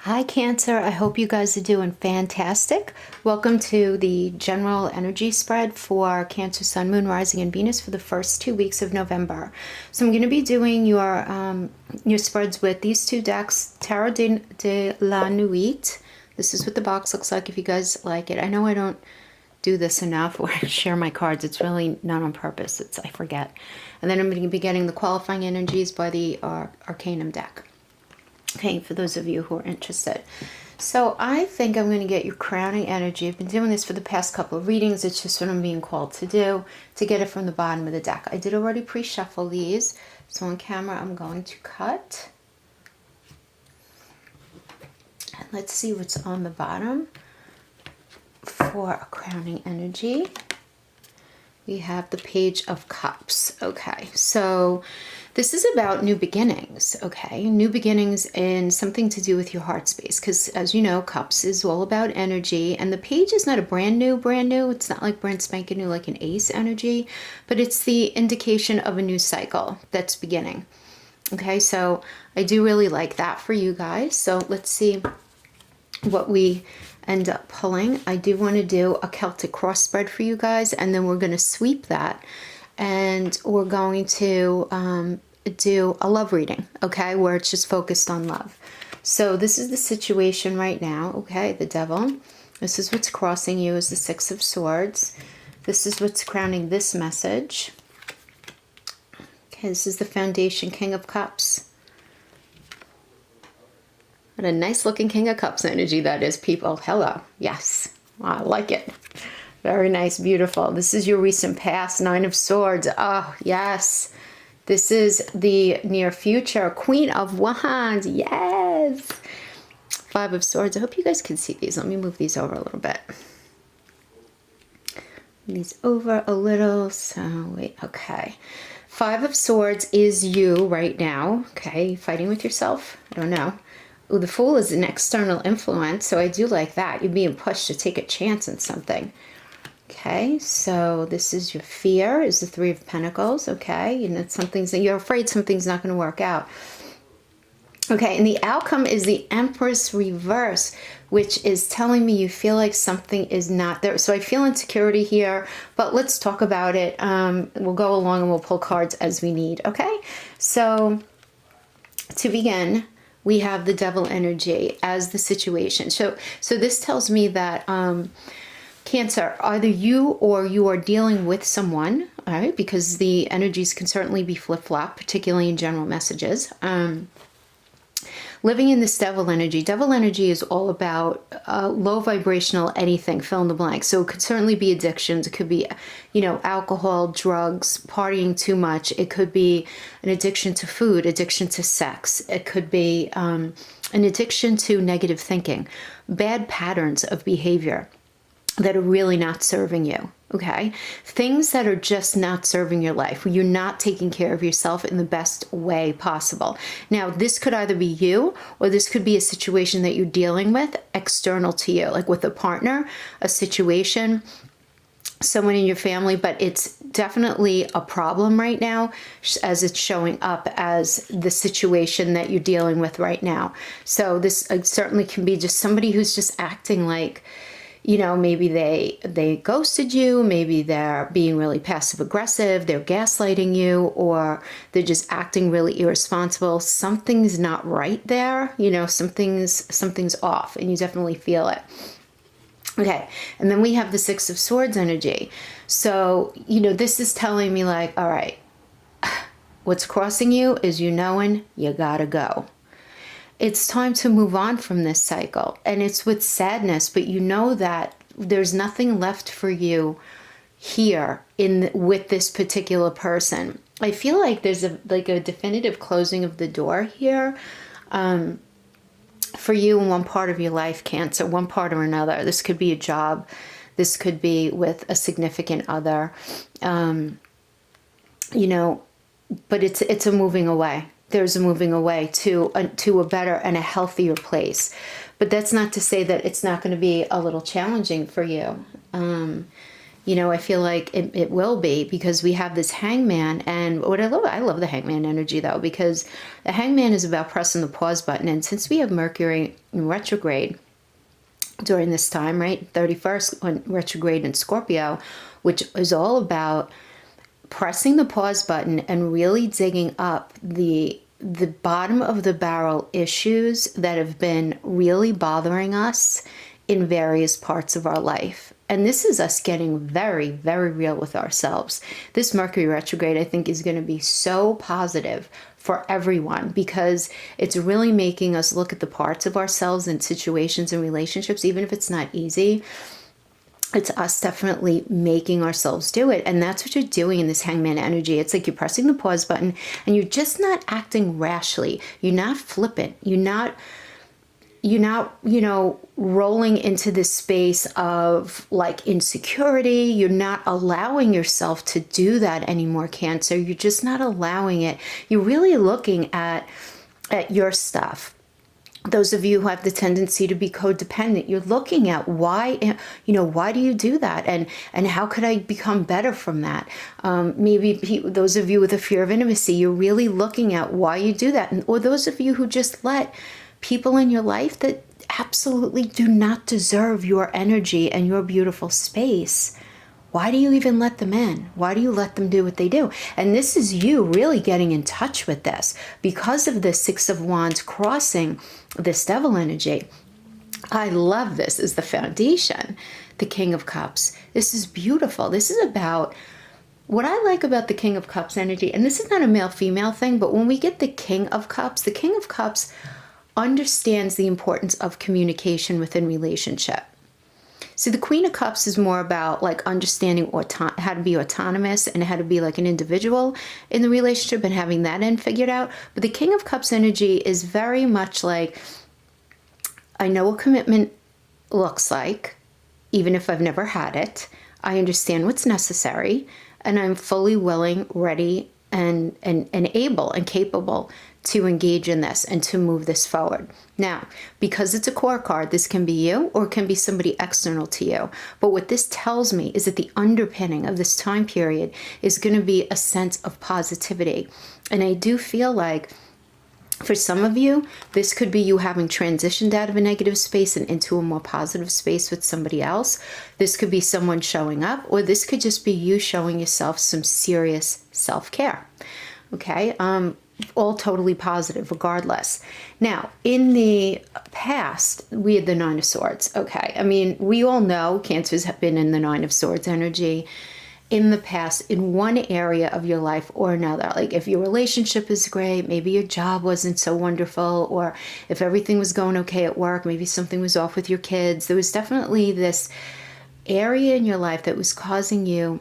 Hi Cancer, I hope you guys are doing fantastic. Welcome to the general energy spread for Cancer, Sun, Moon, Rising, and Venus for the first 2 weeks of November. So I'm going to be doing your spreads with these two decks, Tarot de la Nuit. This is what the box looks like if you guys like it. I know I don't do this enough or share my cards. It's really not on purpose. I forget. And then I'm going to be getting the qualifying energies by the Arcanum deck. Okay, for those of you who are interested. So I think I'm going to get your crowning energy. I've been doing this for the past couple of readings. It's just what I'm being called to do, to get it from the bottom of the deck. I did already pre-shuffle these. So on camera, I'm going to cut. And let's see what's on the bottom for a crowning energy. We have the Page of Cups. Okay, so this is about new beginnings, okay? New beginnings in something to do with your heart space, because as you know, Cups is all about energy, and the Page is not a brand new. It's not like brand spanking new like an Ace energy, but it's the indication of a new cycle that's beginning. Okay, so I do really like that for you guys. So let's see what we end up pulling. I do want to do a Celtic cross spread for you guys, and then we're going to sweep that, and we're going to do a love reading, okay, where it's just focused on love. So this is the situation right now, okay, the Devil. This is what's crossing you, is the Six of Swords. This is what's crowning this message. Okay, this is the Foundation, King of Cups. What a nice looking King of Cups energy that is, people. Hello. Yes. I like it. Very nice. Beautiful. This is your recent past. Nine of Swords. Oh, yes. This is the near future. Queen of Wands. Yes. Five of Swords. I hope you guys can see these. Let me move these over a little bit. Move these over a little. So, wait. Okay. Five of Swords is you right now. Okay. Fighting with yourself? I don't know. Oh, the Fool is an external influence, so I do like that. You're being pushed to take a chance in something. Okay, so this is your fear, is the Three of Pentacles, okay? And it's something that you're afraid something's not going to work out. Okay, and the outcome is the Empress reverse, which is telling me you feel like something is not there. So I feel insecurity here, but let's talk about it. We'll go along and we'll pull cards as we need, okay? So to begin, we have the Devil energy as the situation. So this tells me that Cancer, either you or you are dealing with someone, all right, because the energies can certainly be flip-flop, particularly in general messages. Living in this Devil energy is all about low vibrational anything, fill in the blank. So it could certainly be addictions. It could be, alcohol, drugs, partying too much. It could be an addiction to food, addiction to sex. It could be an addiction to negative thinking, bad patterns of behavior that are really not serving you, okay? Things that are just not serving your life, where you're not taking care of yourself in the best way possible. Now, this could either be you, or this could be a situation that you're dealing with external to you, like with a partner, a situation, someone in your family, but it's definitely a problem right now as it's showing up as the situation that you're dealing with right now. So this certainly can be just somebody who's just acting like, maybe they ghosted you, maybe they're being really passive aggressive, they're gaslighting you, or they're just acting really irresponsible. Something's not right there, something's off, and you definitely feel it. Okay, and then we have the Six of Swords energy. So, this is telling me like, all right, what's crossing you is you gotta go. It's time to move on from this cycle, and it's with sadness, but you know that there's nothing left for you here with this particular person. I feel like there's a definitive closing of the door here for you in one part of your life, Cancer, one part or another. This could be a job, this could be with a significant other, but it's a moving away. There's a moving away to a better and a healthier place. But that's not to say that it's not going to be a little challenging for you. I feel like it will be, because we have this hangman. And what I love the hangman energy though, because the hangman is about pressing the pause button. And since we have Mercury in retrograde during this time, right, 31st when retrograde in Scorpio, which is all about pressing the pause button and really digging up the bottom of the barrel issues that have been really bothering us in various parts of our life. And this is us getting very, very real with ourselves. This Mercury retrograde, I think, is going to be so positive for everyone, because it's really making us look at the parts of ourselves and situations and relationships, even if it's not easy. It's us definitely making ourselves do it. And that's what you're doing in this hangman energy. It's like you're pressing the pause button and you're just not acting rashly. You're not flippant. You're not, rolling into this space of like insecurity. You're not allowing yourself to do that anymore, Cancer. You're just not allowing it. You're really looking at your stuff. Those of you who have the tendency to be codependent, you're looking at why do you do that? And how could I become better from that? Maybe those of you with a fear of intimacy, you're really looking at why you do that. Or those of you who just let people in your life that absolutely do not deserve your energy and your beautiful space. Why do you even let them in? Why do you let them do what they do? And this is you really getting in touch with this because of the Six of Wands crossing this devil energy. I love this as the foundation, the King of Cups. This is beautiful. This is about what I like about the King of Cups energy. And this is not a male-female thing, but when we get the King of Cups understands the importance of communication within relationship. So the Queen of Cups is more about like understanding how to be autonomous and how to be like an individual in the relationship and having that end figured out. But the King of Cups energy is very much like, I know what commitment looks like, even if I've never had it. I understand what's necessary, and I'm fully willing, ready, and able and capable to engage in this and to move this forward. Now, because it's a core card, this can be you or it can be somebody external to you. But what this tells me is that the underpinning of this time period is going to be a sense of positivity. And I do feel like for some of you, this could be you having transitioned out of a negative space and into a more positive space with somebody else. This could be someone showing up, or this could just be you showing yourself some serious self-care. Okay? All totally positive regardless. Now, in the past, we had the Nine of Swords. Okay. I mean, we all know Cancers have been in the Nine of Swords energy in the past in one area of your life or another. Like if your relationship is great, maybe your job wasn't so wonderful, or if everything was going okay at work, maybe something was off with your kids. There was definitely this area in your life that was causing you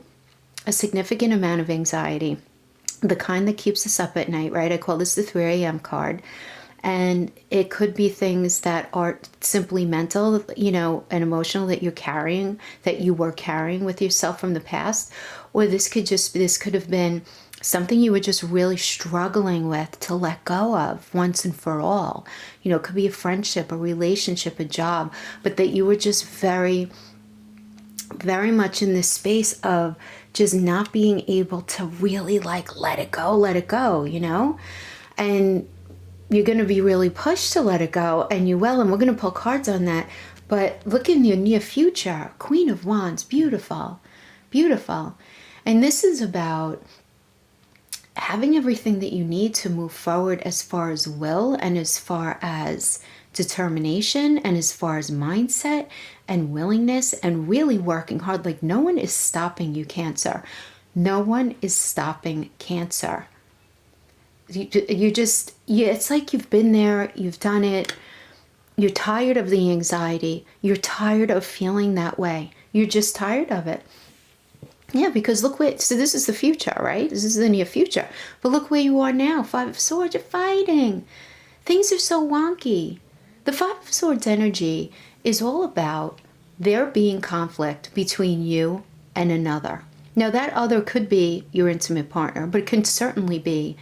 a significant amount of anxiety, the kind that keeps us up at night, right? I call this the 3 a.m. card. And it could be things that are simply mental, and emotional that you're carrying, that you were carrying with yourself from the past. Or this could have been something you were just really struggling with to let go of once and for all. It could be a friendship, a relationship, a job, but that you were just very, very much in this space of just not being able to really like let it go, and you're going to be really pushed to let it go, and you will, and we're going to pull cards on that. But look in your near future, Queen of Wands, beautiful, beautiful. And this is about having everything that you need to move forward as far as will and as far as determination and as far as mindset and willingness and really working hard. Like no one is stopping you, Cancer. No one is stopping Cancer. It's like you've been there, you've done it. You're tired of the anxiety. You're tired of feeling that way. You're just tired of it. Yeah, because so this is the future, right? This is the near future. But look where you are now. 5 of Swords, you're fighting. Things are so wonky. The 5 of Swords energy is all about there being conflict between you and another. Now, that other could be your intimate partner, but it can certainly be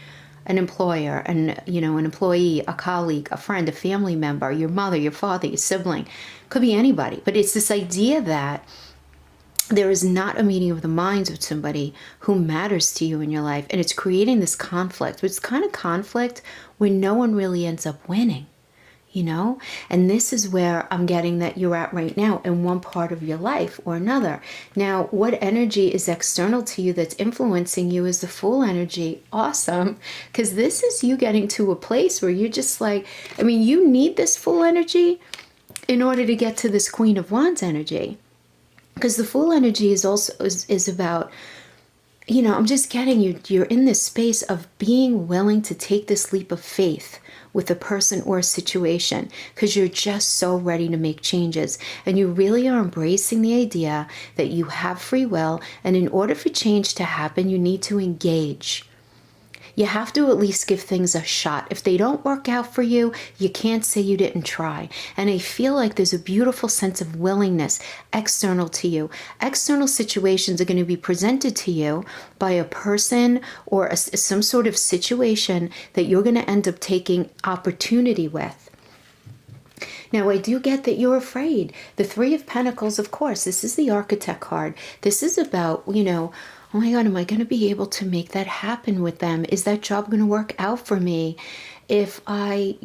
an employer, an employee, a colleague, a friend, a family member, your mother, your father, your sibling. Could be anybody. But it's this idea that there is not a meeting of the minds with somebody who matters to you in your life. And it's creating this conflict. It's kind of conflict where no one really ends up winning, you know? And this is where I'm getting that you're at right now in one part of your life or another. Now, what energy is external to you that's influencing you is the Fool energy. Awesome. Because this is you getting to a place where you're just like, I mean, you need this Fool energy in order to get to this Queen of Wands energy. Because the Fool energy is also is about, you know, I'm just getting you're in this space of being willing to take this leap of faith with a person or a situation because you're just so ready to make changes. And you really are embracing the idea that you have free will. And in order for change to happen, you need to engage. You have to at least give things a shot. If they don't work out for you, you can't say you didn't try. And I feel like there's a beautiful sense of willingness external to you. External situations are going to be presented to you by a person or some sort of situation that you're going to end up taking opportunity with. Now, I do get that you're afraid. The Three of Pentacles, of course, this is the Architect card. This is about, you know, oh my God, am I going to be able to make that happen with them? Is that job going to work out for me? If I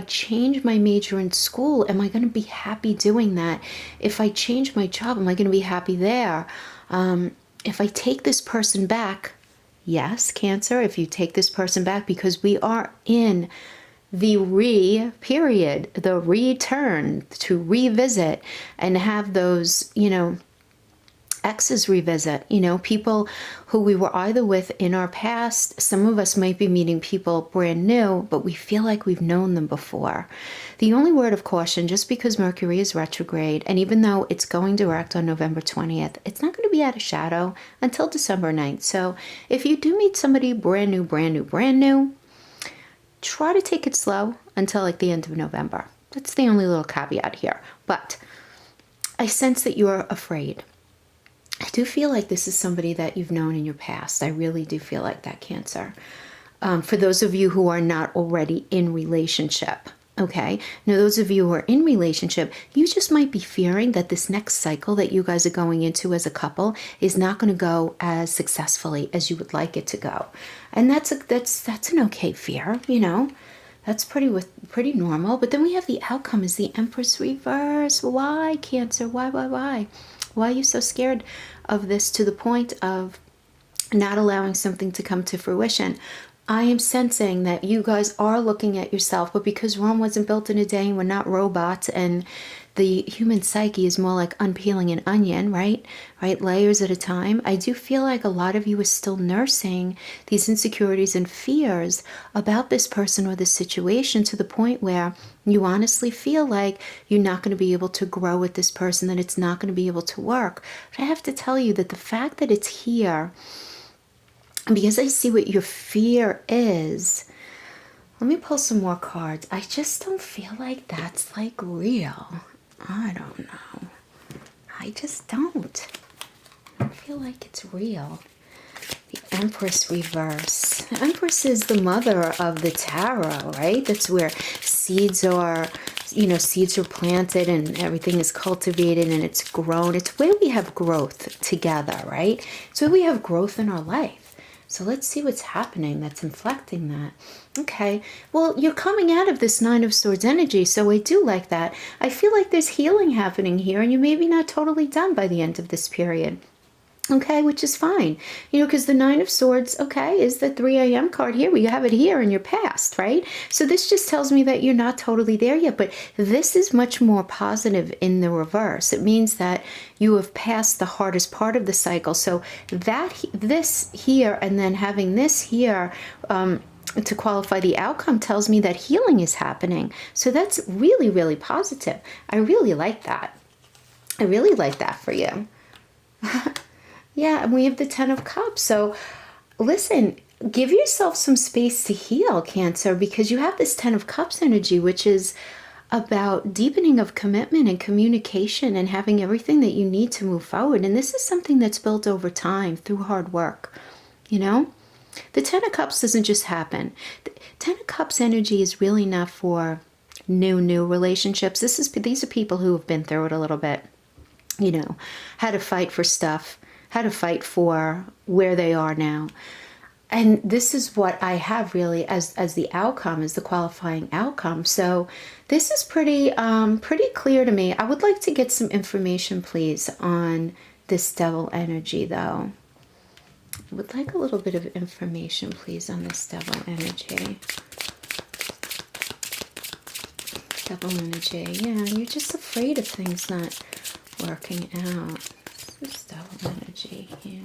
change my major in school, am I going to be happy doing that? If I change my job, am I going to be happy there? If I take this person back, yes, Cancer, if you take this person back, because we are in the period, the return, to revisit and have those, you know, exes revisit, you know, people who we were either with in our past. Some of us might be meeting people brand new, but we feel like we've known them before. The only word of caution, just because Mercury is retrograde, and even though it's going direct on November 20th, it's not going to be out of shadow until December 9th. So if you do meet somebody brand new, try to take it slow until like the end of November. That's the only little caveat here. But I sense that you're afraid. I do feel like this is somebody that you've known in your past. I really do feel like that, Cancer. For those of you who are not already in relationship, okay? Now, those of you who are in relationship, you just might be fearing that this next cycle that you guys are going into as a couple is not going to go as successfully as you would like it to go. And that's an okay fear, you know? That's pretty normal. But then we have the outcome is the Empress reverse. Why, Cancer? Why? Why are you so scared of this to the point of not allowing something to come to fruition? I am sensing that you guys are looking at yourself, but because Rome wasn't built in a day and we're not robots, and the human psyche is more like unpeeling an onion, right? Layers at a time. I do feel like a lot of you are still nursing these insecurities and fears about this person or this situation to the point where you honestly feel like you're not going to be able to grow with this person, that it's not going to be able to work. But I have to tell you that the fact that it's here, because I see what your fear is, let me pull some more cards. I just don't feel like that's like real. I don't know. I just don't. I don't feel like it's real. The Empress reverse. The Empress is the mother of the tarot, right? That's where seeds are, you know, seeds are planted and everything is cultivated and it's grown. It's where we have growth together, right? It's where we have growth in our life. So let's see what's happening that's inflecting that. Okay, well, you're coming out of this Nine of Swords energy, so I do like that. I feel like there's healing happening here, and you may be not totally done by the end of this period. Okay, which is fine. You know, because the Nine of Swords, okay, is the 3 a.m. card here. We have it here in your past, right? So this just tells me that you're not totally there yet, but this is much more positive in the reverse. It means that you have passed the hardest part of the cycle. So that this here and then having this here to qualify the outcome tells me that healing is happening. So that's really, really positive. I really like that. I really like that for you. Yeah, and we have the 10 of Cups. So listen, give yourself some space to heal, Cancer, because you have this 10 of Cups energy, which is about deepening of commitment and communication and having everything that you need to move forward. And this is something that's built over time through hard work, you know? The 10 of Cups doesn't just happen. The 10 of Cups energy is really not for new relationships. These are people who have been through it a little bit. you know, had to fight for stuff, had to fight for where they are now. And this is what I have really as the outcome, as the qualifying outcome. So this is pretty clear to me. I would like to get some information, please, on this devil energy, though. I would like a little bit of information, please, on this devil energy. Devil energy. Yeah, you're just afraid of things not working out. This is devil energy here.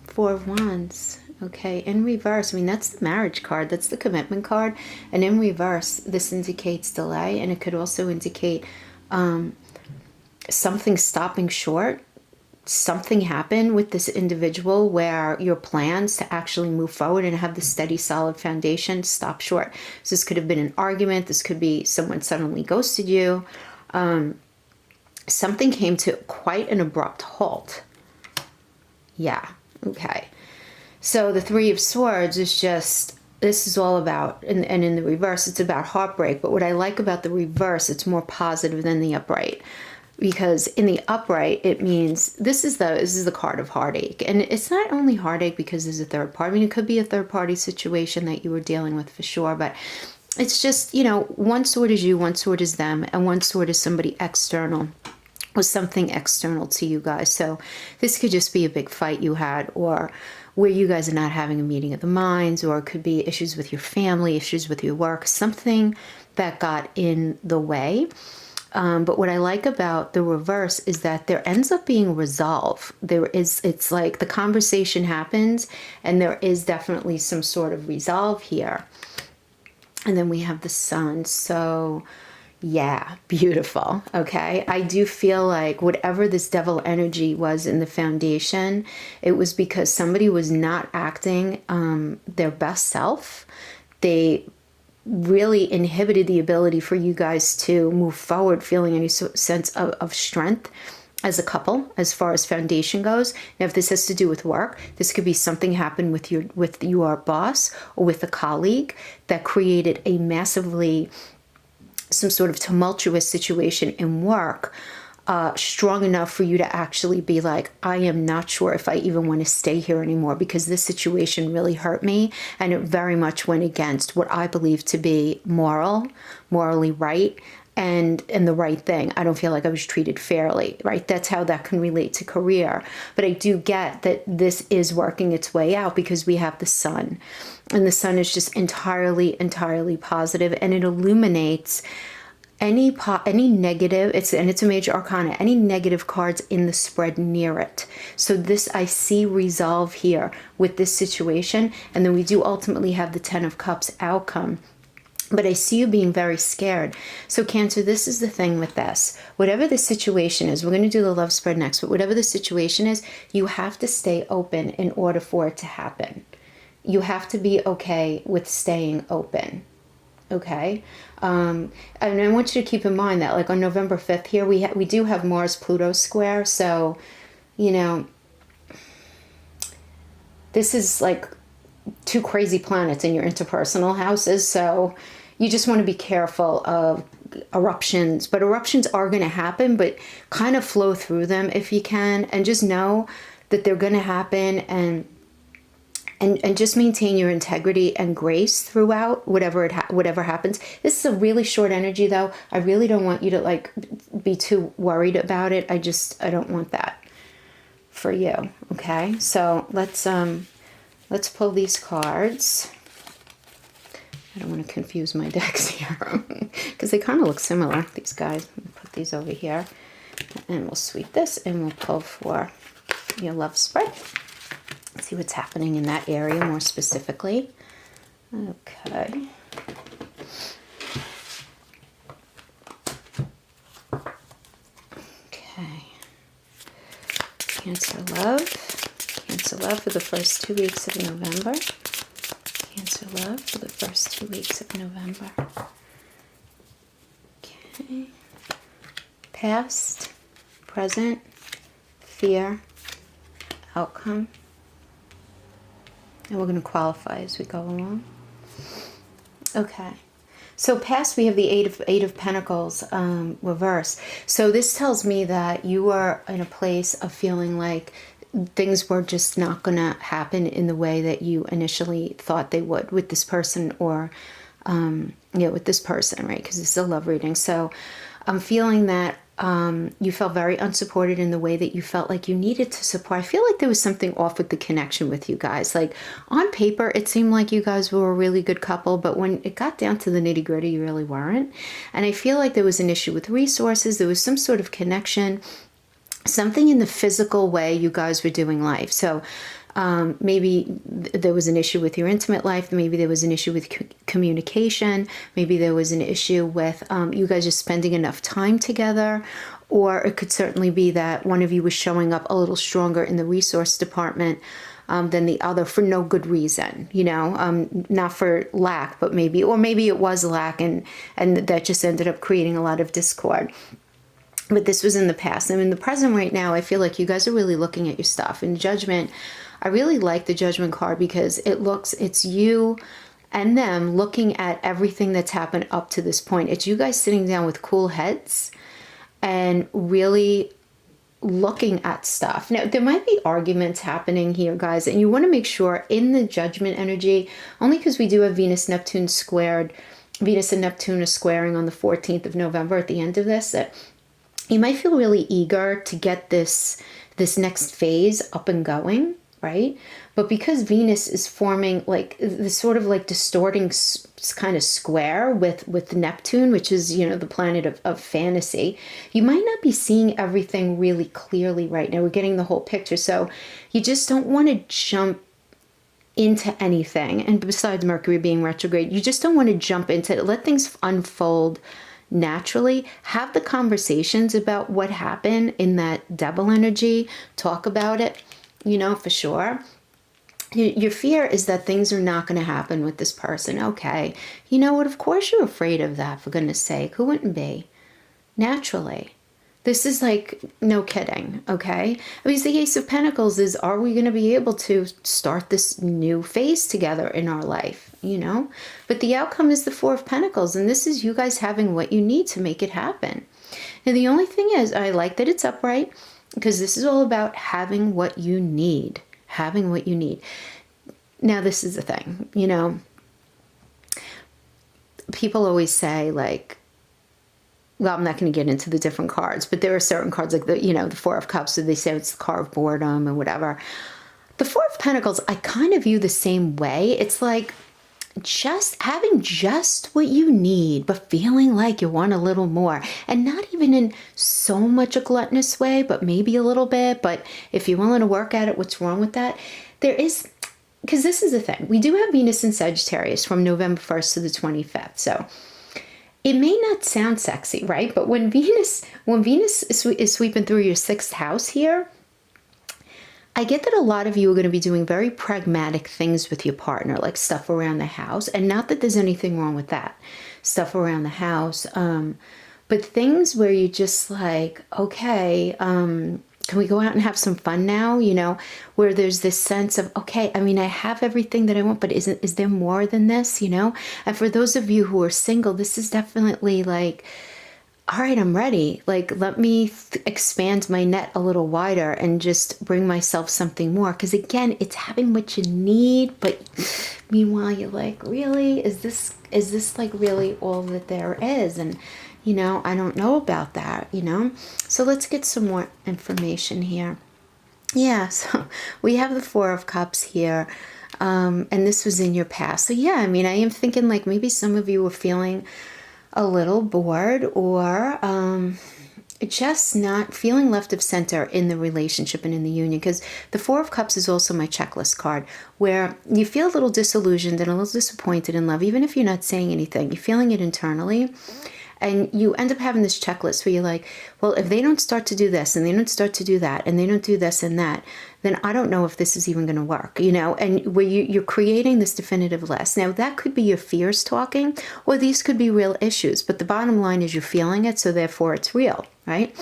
Four of Wands. Okay, in reverse, I mean, that's the marriage card. That's the commitment card. And in reverse, this indicates delay. And it could also indicate something stopping short. Something happened with this individual where your plans to actually move forward and have the steady, solid foundation stop short. So this could have been an argument. This could be someone suddenly ghosted you. Something came to quite an abrupt halt. Yeah, okay. So the Three of Swords is just, this is all about, and in the reverse, it's about heartbreak. But what I like about the reverse, it's more positive than the upright. Because in the upright, it means this is the card of heartache. And it's not only heartache because there's a third party. I mean, it could be a third party situation that you were dealing with for sure. But it's just, you know, one sword is you, one sword is them, and one sword is somebody external. Was something external to you guys. So this could just be a big fight you had, or where you guys are not having a meeting of the minds, or it could be issues with your family, issues with your work, something that got in the way. But what I like about the reverse is that there ends up being resolve. It's like the conversation happens and there is definitely some sort of resolve here. And then we have the Sun. So yeah, beautiful. Okay. I do feel like whatever this devil energy was in the foundation, it was because somebody was not acting their best self. They really inhibited the ability for you guys to move forward feeling any sense of strength as a couple as far as foundation goes. Now, if this has to do with work, this could be something happened with your boss or with a colleague that created a massively some sort of tumultuous situation in work, strong enough for you to actually be like, I am not sure if I even want to stay here anymore because this situation really hurt me and it very much went against what I believe to be morally right and the right thing. I don't feel like I was treated fairly, right? That's how that can relate to career. But I do get that this is working its way out because we have the Sun. And the Sun is just entirely positive, and it illuminates any negative, it's a major arcana, any negative cards in the spread near it. So this, I see resolve here with this situation. And then we do ultimately have the Ten of Cups outcome. But I see you being very scared. So Cancer, this is the thing with this. Whatever the situation is, we're going to do the love spread next, but whatever the situation is, you have to stay open in order for it to happen. You have to be okay with staying open. Okay? And I want you to keep in mind that like on November 5th here, we do have Mars-Pluto square. So, you know, this is like two crazy planets in your interpersonal houses. So you just want to be careful of eruptions. But eruptions are going to happen, but kind of flow through them if you can. And just know that they're going to happen, and just maintain your integrity and grace throughout whatever happens. This is a really short energy, though. I really don't want you to like be too worried about it. I don't want that for you. Okay, so let's pull these cards. I don't want to confuse my decks here because they kind of look similar, these guys. Put these over here and we'll sweep this and we'll pull for your love spread. See what's happening in that area more specifically. Okay. Okay. Cancer love. Cancer love for the first 2 weeks of November. Cancer love for the first 2 weeks of November. Okay. Past, present, fear, outcome. And we're going to qualify as we go along. Okay. So past, we have the Eight of Pentacles reverse. So this tells me that you are in a place of feeling like things were just not going to happen in the way that you initially thought they would with this person, or yeah, with this person, right? Because it's a love reading. So I'm feeling that you felt very unsupported in the way that you felt like you needed to support. I feel like there was something off with the connection with you guys. Like on paper, it seemed like you guys were a really good couple, but when it got down to the nitty gritty, you really weren't. And I feel like there was an issue with resources. There was some sort of connection, something in the physical way you guys were doing life. So maybe there was an issue with your intimate life. Maybe there was an issue with communication. Maybe there was an issue with you guys just spending enough time together. Or it could certainly be that one of you was showing up a little stronger in the resource department than the other for no good reason, you know, not for lack, but maybe, or maybe it was lack, and that just ended up creating a lot of discord. But this was in the past. And in the present right now, I feel like you guys are really looking at your stuff. In Judgment, I really like the Judgment card because it's you and them looking at everything that's happened up to this point. It's you guys sitting down with cool heads and really looking at stuff. Now, there might be arguments happening here, guys, and you want to make sure in the Judgment energy, only because we do have Venus and Neptune are squaring on the 14th of November at the end of this, that you might feel really eager to get this next phase up and going, right? But because Venus is forming like this sort of like distorting kind of square with Neptune, which is, you know, the planet of fantasy, you might not be seeing everything really clearly right now. We're getting the whole picture. So you just don't want to jump into anything. And besides Mercury being retrograde, you just don't want to jump into it. Let things unfold naturally. Have the conversations about what happened in that double energy. Talk about it, you know, for sure. Your fear is that things are not going to happen with this person. Okay. You know what? Of course you're afraid of that, for goodness sake. Who wouldn't be? Naturally. This is like, no kidding, okay? Because the Ace of Pentacles is, are we going to be able to start this new phase together in our life, you know? But the outcome is the Four of Pentacles, and this is you guys having what you need to make it happen. And the only thing is, I like that it's upright, because this is all about having what you need. Having what you need. Now, this is the thing, you know? People always say, like, well, I'm not going to get into the different cards, but there are certain cards like the, you know, the Four of Cups, so they say it's the card of boredom and whatever. The Four of Pentacles, I kind of view the same way. It's like just having just what you need, but feeling like you want a little more, and not even in so much a gluttonous way, but maybe a little bit. But if you're willing to work at it, what's wrong with that? There is, because this is the thing. We do have Venus in Sagittarius from November 1st to the 25th. So it may not sound sexy, right? But when Venus is sweeping through your 6th house here, I get that a lot of you are going to be doing very pragmatic things with your partner, like stuff around the house. And not that there's anything wrong with that, stuff around the house. But things where you just like, okay, can we go out and have some fun now? You know, where there's this sense of, okay, I mean, I have everything that I want, but is there more than this, you know? And for those of you who are single, this is definitely like, all right, I'm ready. Like, let me expand my net a little wider and just bring myself something more. Because again, it's having what you need, but meanwhile, you're like, really? Is this like really all that there is? And, you know, I don't know about that, you know? So let's get some more information here. Yeah, so we have the Four of Cups here. And this was in your past. So yeah, I mean, I am thinking like maybe some of you were feeling a little bored, or just not feeling left of center in the relationship and in the union. Because the Four of Cups is also my checklist card, where you feel a little disillusioned and a little disappointed in love, even if you're not saying anything. You're feeling it internally. And you end up having this checklist where you're like, well, if they don't start to do this and they don't start to do that and they don't do this and that, then I don't know if this is even going to work, you know, and where you're creating this definitive list. Now, that could be your fears talking, or these could be real issues. But the bottom line is you're feeling it, so therefore it's real, right?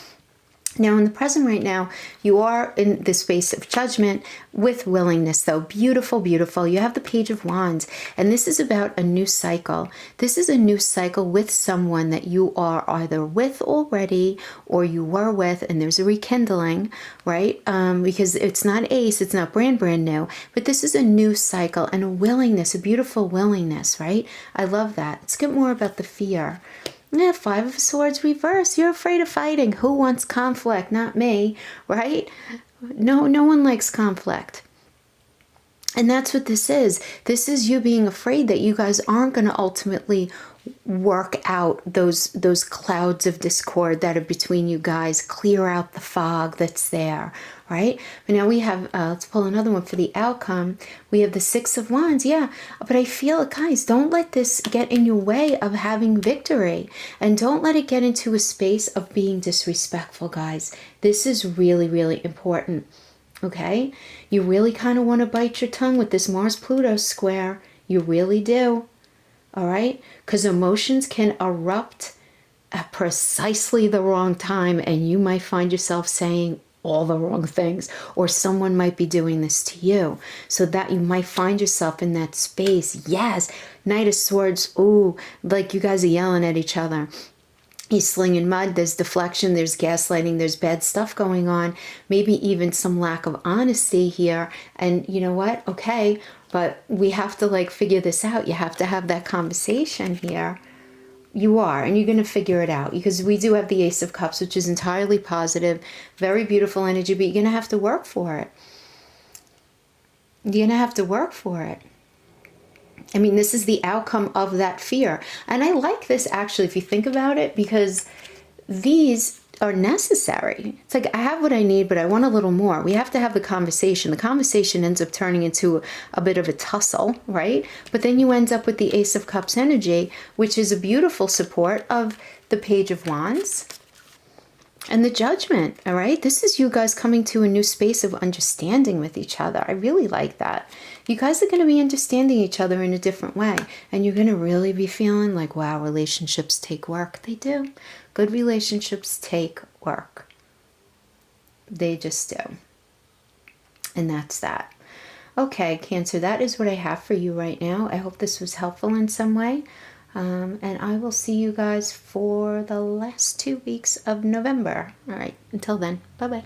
Now, in the present right now, you are in the space of judgment with willingness, though. Beautiful, beautiful. You have the Page of Wands, and this is about a new cycle. This is a new cycle with someone that you are either with already or you were with, and there's a rekindling, right? Because it's not ace, it's not brand new, but this is a new cycle and a willingness, a beautiful willingness, right? I love that. Let's get more about the fear. Yeah, Five of Swords reverse. You're afraid of fighting. Who wants conflict? Not me, right? No one likes conflict. And that's what this is. This is you being afraid that you guys aren't going to ultimately work out those clouds of discord that are between you guys, clear out the fog that's there, right? But now we have, let's pull another one for the outcome. We have the Six of Wands, yeah. But I feel, guys, don't let this get in your way of having victory. And don't let it get into a space of being disrespectful, guys. This is really, really important, okay? You really kind of want to bite your tongue with this Mars-Pluto square. You really do. All right? Because emotions can erupt at precisely the wrong time, and you might find yourself saying all the wrong things, or someone might be doing this to you, so that you might find yourself in that space. Yes, Knight of Swords. Ooh, like you guys are yelling at each other. He's slinging mud, there's deflection, there's gaslighting, there's bad stuff going on, maybe even some lack of honesty here. And you know what? Okay, but we have to like figure this out. You have to have that conversation here. You are, and you're going to figure it out, because we do have the Ace of Cups, which is entirely positive, very beautiful energy, but you're going to have to work for it. You're going to have to work for it. I mean, this is the outcome of that fear. And I like this, actually, if you think about it, because these are necessary. It's like, I have what I need, but I want a little more. We have to have the conversation. The conversation ends up turning into a bit of a tussle, right? But then you end up with the Ace of Cups energy, which is a beautiful support of the Page of Wands and the Judgment, all right? This is you guys coming to a new space of understanding with each other. I really like that. You guys are going to be understanding each other in a different way. And you're going to really be feeling like, wow, relationships take work. They do. Good relationships take work. They just do. And that's that. Okay, Cancer, that is what I have for you right now. I hope this was helpful in some way. And I will see you guys for the last 2 weeks of November. All right, until then, bye-bye.